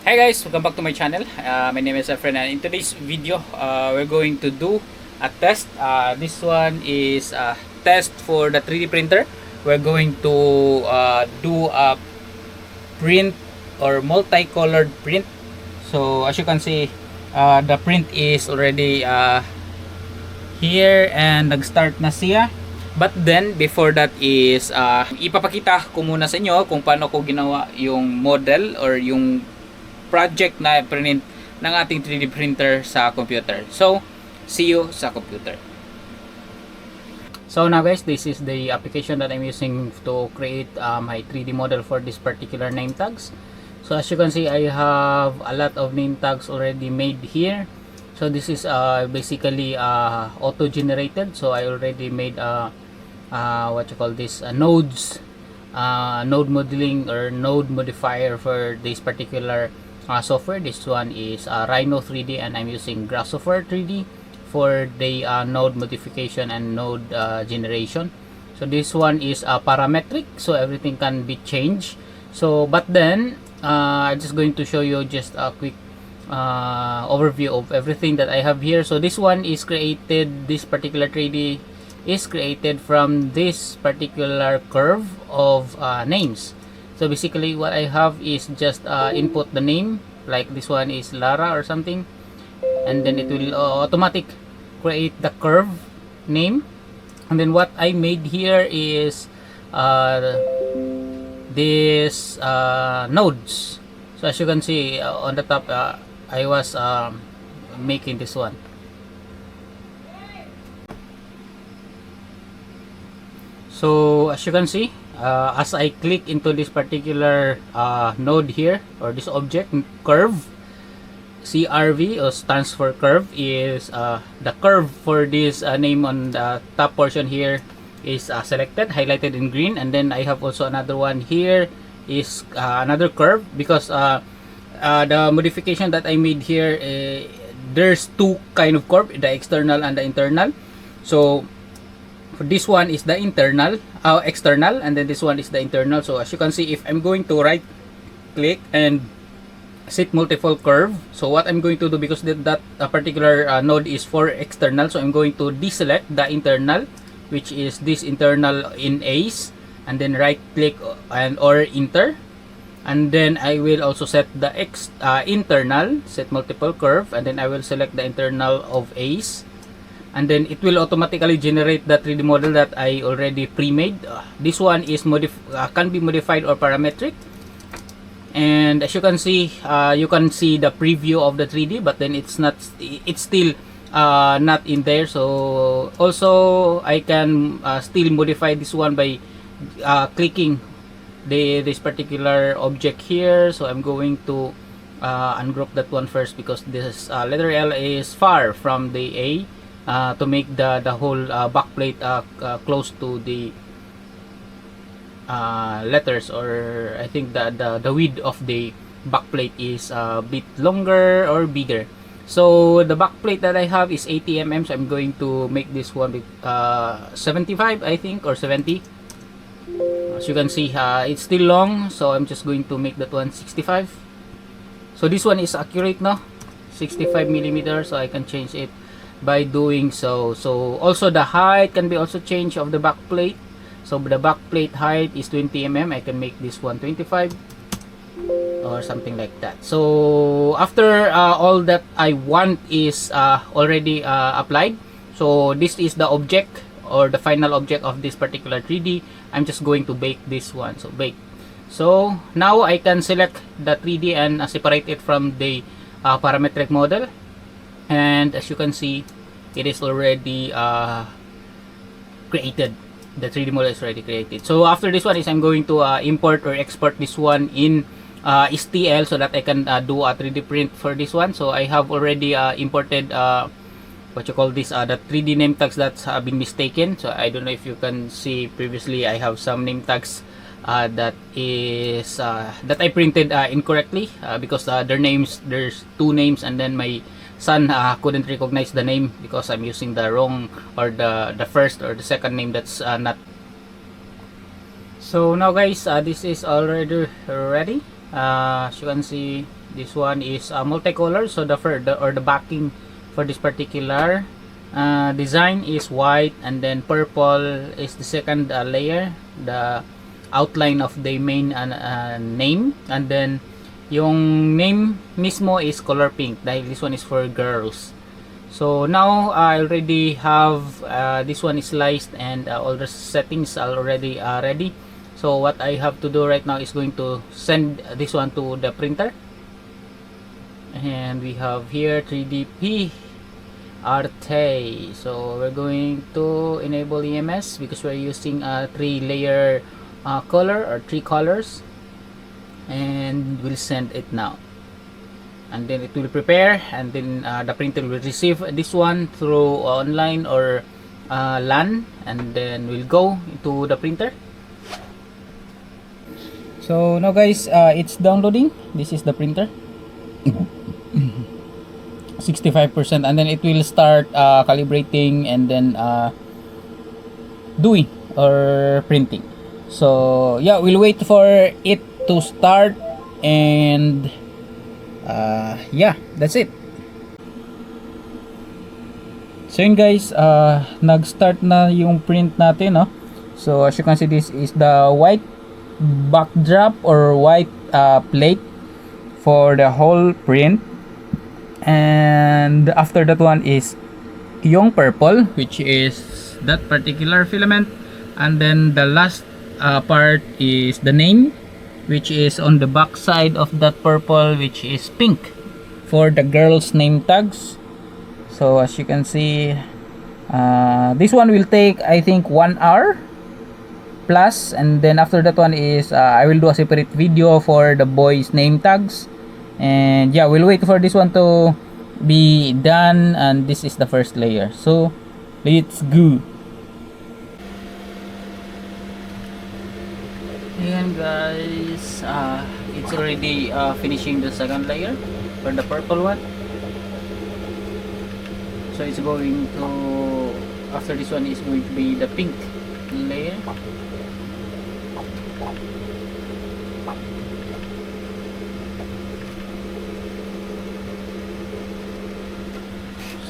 Hey guys, welcome back to my channel. My name is Efren, and in today's video, we're going to do a test. This one is a test for the 3D printer. We're going to do a print or multicolored print. So as you can see, the print is already here and nag-start na siya. But then, before that is, ipapakita ko muna sa inyo kung paano ko ginawa yung model or yung project na print ng ating 3D printer sa computer. So, see you sa computer. So now guys, this is the application that I'm using to create my 3D model for this particular name tags. So as you can see, I have a lot of name tags already made here. So this is basically auto-generated. So I already made what you call this, nodes, node modeling or node modifier for this particular software. This one is Rhino 3D, and I'm using Grasshopper 3D for the node modification and node generation. So this one is parametric, so everything can be changed. So but then I'm just going to show you just a quick overview of everything that I have here. So this one is created, this particular 3D is created from this particular curve of names. So basically what I have is just input the name, like this one is Lara or something, and then it will automatic create the curve name. And then what I made here is this nodes. So as you can see on the top, I was making this one. So as you can see, as I click into this particular node here, or this object curve, CRV, or stands for curve, is the curve for this name on the top portion here is selected, highlighted in green. And then I have also another one here is another curve, because the modification that I made here, there's two kind of curve, the external and the internal. So this one is the internal, external, and then this one is the internal. So as you can see, if I'm going to right click and set multiple curve, so what I'm going to do, because that particular node is for external, so I'm going to deselect the internal, which is this internal in A's, and then right click and or enter, and then I will also set the internal, set multiple curve, and then I will select the internal of A's. And then it will automatically generate the 3D model that I already pre-made. This one is can be modified or parametric. And as you can see the preview of the 3D, but then it's still not in there. So also I can still modify this one by clicking this particular object here. So I'm going to ungroup that one first, because this letter L is far from the A. To make the whole backplate close to the letters, or I think the width of the backplate is a bit longer or bigger. So the backplate that I have is 80 mm, so I'm going to make this one with 75, I think, or 70. As you can see, it's still long, so I'm just going to make that one 65. So this one is accurate now, 65 millimeters, so I can change it by doing so. So also the height can be also changed of the back plate. So the back plate height is 20 mm, I can make this one 25 or something like that. So after all that I want is already applied, so this is the object or the final object of this particular 3D. I'm just going to bake this one. So bake. So now I can select the 3D and separate it from the parametric model. And as you can see, it is already created. The 3D model is already created. So after this one is I'm going to import or export this one in STL, so that I can do a 3D print for this one. So I have already imported what you call this, the 3D name tags that's been mistaken. So I don't know if you can see, previously I have some name tags that I printed incorrectly, because their names, there's two names, and then my son couldn't recognize the name because I'm using the wrong, or the first or the second name that's not. So now guys, this is already ready. As you can see, this one is multicolor, so the backing for this particular design is white, and then purple is the second layer, the outline of the main name, and then yung name mismo is color pink dahil this one is for girls. So now I already have this one is sliced, and all the settings are already ready. So what I have to do right now is going to send this one to the printer. And we have here 3DP Arte. So we're going to enable EMS because we're using a 3-layer color or 3 colors, and we'll send it now. And then it will prepare, and then the printer will receive this one through online or LAN, and then we'll go to the printer. So now guys, it's downloading. This is the printer. 65%, and then it will start calibrating and then doing or printing. So yeah, we'll wait for it to start, and yeah, that's it. So yun guys, nag-start na yung print natin, no? So as you can see, this is the white backdrop or white plate for the whole print, and after that one is yung purple, which is that particular filament, and then the last part is the name, which is on the back side of that purple, which is pink for the girls name tags. So as you can see, this one will take I think 1 hour plus, and then after that one is I will do a separate video for the boys name tags. And yeah, we'll wait for this one to be done, and this is the first layer. So let's go. Ayan guys, it's already finishing the second layer for the purple one. So it's going to, after this one is going to be the pink layer.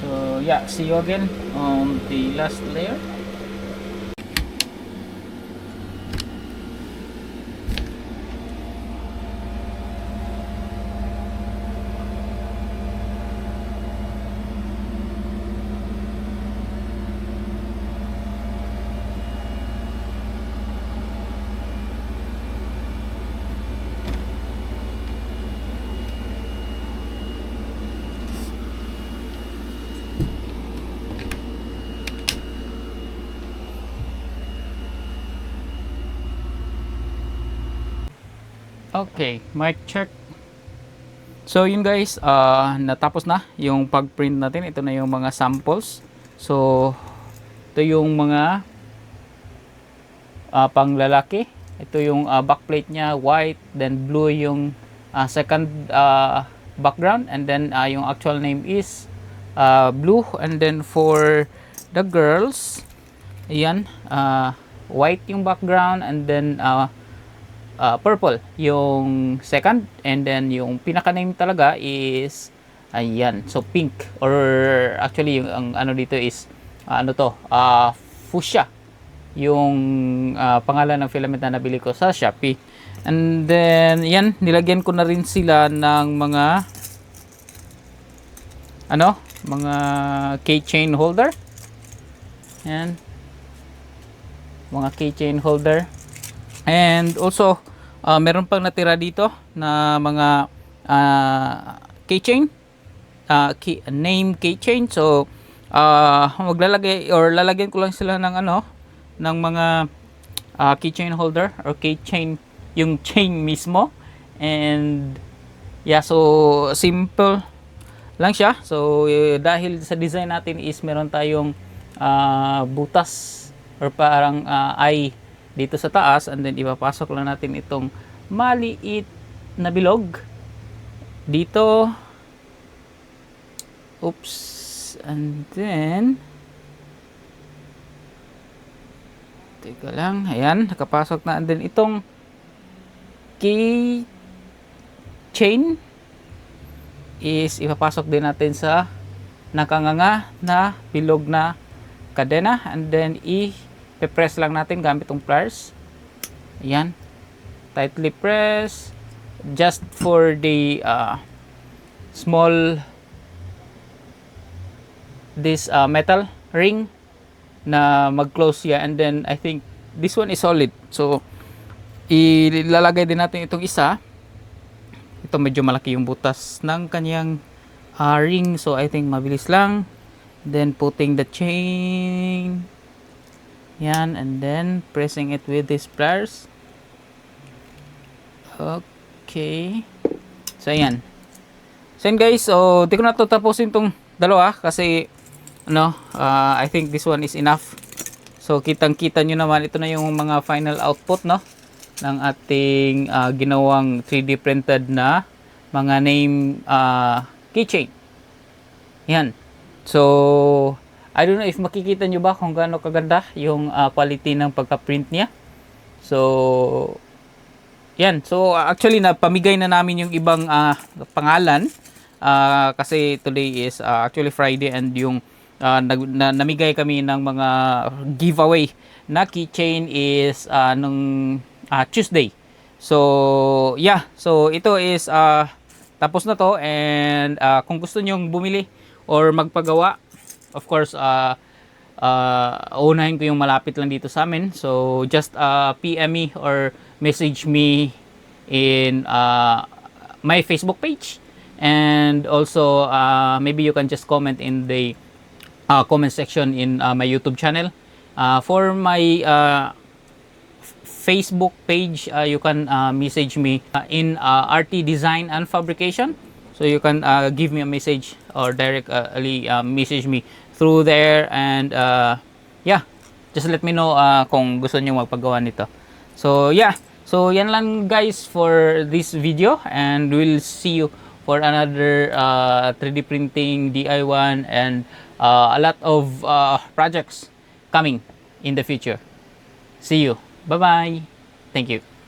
So yeah, see you again on the last layer. Okay, mic check. So yun guys, natapos na yung pag-print natin. Ito na yung mga samples. So ito yung mga panglalaki. Ito yung backplate nya, white, then blue yung second background, and then yung actual name is blue. And then for the girls, ayan, white yung background, and then purple yung second, and then yung pinaka name talaga is ayan, so pink, or actually yung ang ano dito is fuchsia yung pangalan ng filament na nabili ko sa Shopee. And then yan, nilagyan ko na rin sila ng mga mga keychain holder. Yan, mga keychain holder. And also meron pang natira dito na mga keychain, name keychain. So maglalagay or lalagyan ko lang sila ng ng mga keychain holder or keychain, yung chain mismo. And yeah, so simple lang siya. So dahil sa design natin is meron tayong butas or parang eye dito sa taas, and then ipapasok lang natin itong maliit na bilog dito. Oops. And then teka lang, ayan, nakapasok na. And then itong keychain is ipapasok din natin sa nakanganga na bilog na kadena, and then i-press lang natin gamit tong pliers. Ayan, tightly press just for the small this metal ring na mag-close siya, and then I think this one is solid. So ilalagay din natin itong isa. Ito medyo malaki yung butas ng kanyang ring, so I think mabilis lang. Then putting the chain, yan, and then pressing it with these pliers. Okay, so yan. So yan guys, so di ko na to tapusin tong dalawa kasi I think this one is enough. So kitang kita nyo naman, ito na yung mga final output ng ating ginawang 3D printed na mga name keychain. Yan. So I don't know if makikita nyo ba kung gaano kaganda yung quality ng pagka-print niya. So yan. So actually napamigay na namin yung ibang pangalan kasi today is actually Friday, and yung namigay kami ng mga giveaway na keychain is nung Tuesday. So yeah, so ito is tapos na to, and kung gusto nyong bumili or magpagawa, of course unahin ko yung malapit lang dito sa amin. So just PM me or message me in my Facebook page, and also maybe you can just comment in the comment section in my YouTube channel. For my Facebook page, you can message me in ArteDesign&Fabrication. So you can give me a message or directly message me through there, and yeah, just let me know kung gusto niyo magpagawa nito. So yeah, so yan lang guys for this video, and we'll see you for another 3D printing DIY and a lot of projects coming in the future. See you. Bye bye. Thank you.